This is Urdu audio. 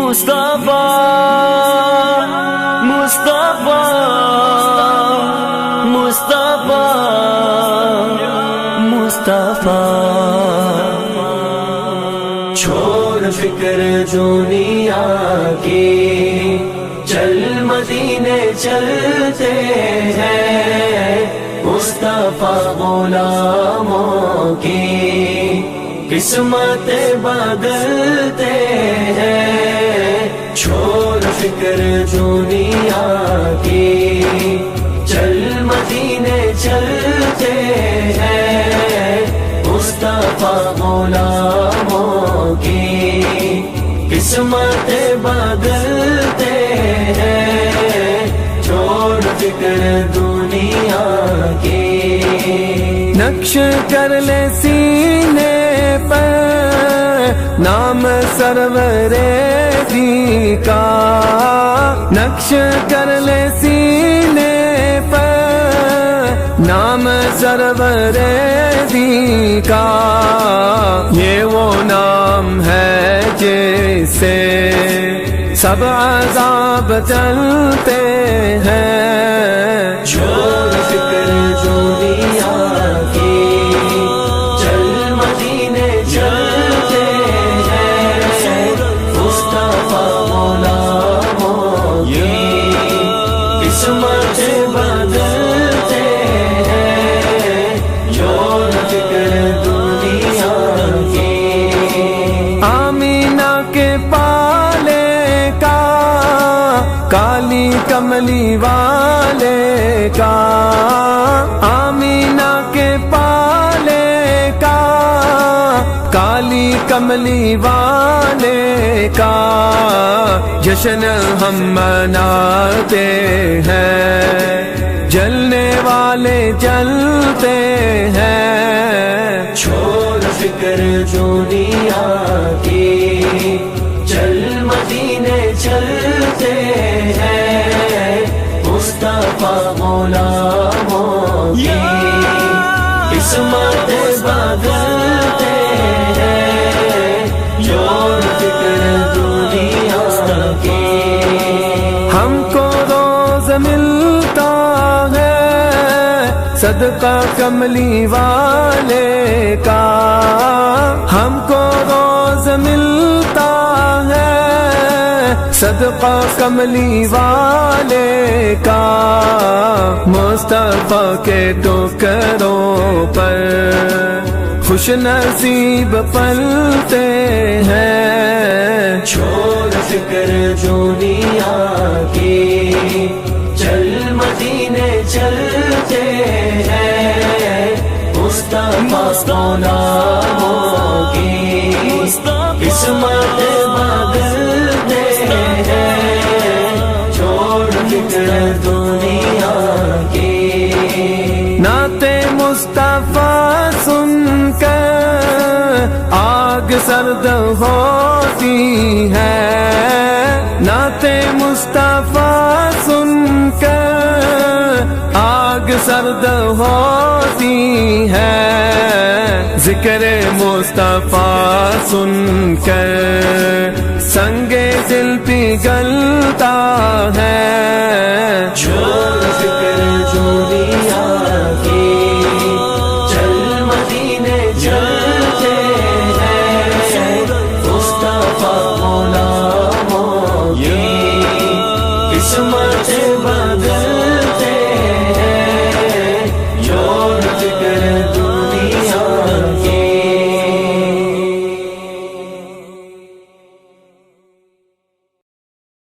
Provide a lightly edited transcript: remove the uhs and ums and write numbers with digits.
مصطفیٰ مصطفیٰ مصطفیٰ مصطفیٰ چھوڑ فکر دنیا کی چل مدینے چلتے ہیں مصطفیٰ غلاموں کی قسمت بدلتے ہیں چھوڑ فکر دنیا کی چل مدینے چلتے ہیں مصطفیٰ غلاموں کی قسمت بدلتے ہیں چھوڑ فکر دنیا کی نقش کر لے سینے پر نام سرور دی کا نقش کر لے سینے پر نام سرور دی کا یہ وہ نام ہے جسے سب عذاب چلتے ہیں چھوڑ فکر دنیا کی چل مدینے چلتے ہیں مصطفیٰ غلاموں کی قسمت بدلتے ہیں چھوڑ فکر دنیا کی آمینہ کے کالی کملی والے کا آمینہ کے پالے کا کالی کملی والے کا جشن ہم مناتے ہیں جلنے والے جلتے ہیں چھوڑ فکر دنیا کی چل مدینے چلتے ہیں مصطفیٰ غلاموں کی قسمت بدلتے ہیں چھوڑ فکر دنیا کی ہم کو روز ملتا ہے صدقہ کملی والے کا ہم کو روز ملتا ہے صدقہ کملی والے کا مصطفیٰ کے ٹکروں پر خوش نصیب پلتے ہیں چھوڑ فکر دنیا کی چل مدینے چلتے ہیں مصطفیٰ غلاموں کی قسمت بدلتے ہیں چھوڑ فکر دنیا کی نعت مصطفیٰ سن کر آگ سرد ہوتی ہے نعت مصطفیٰ سن کر آگ سرد ہوتی ہے ذکر مصطفیٰ سن کر سنگ دل پگھلتا ہے چھوڑ فکر دنیا کی چل مدینے چلتے ہیں مصطفیٰ غلاموں کی قسمت بدل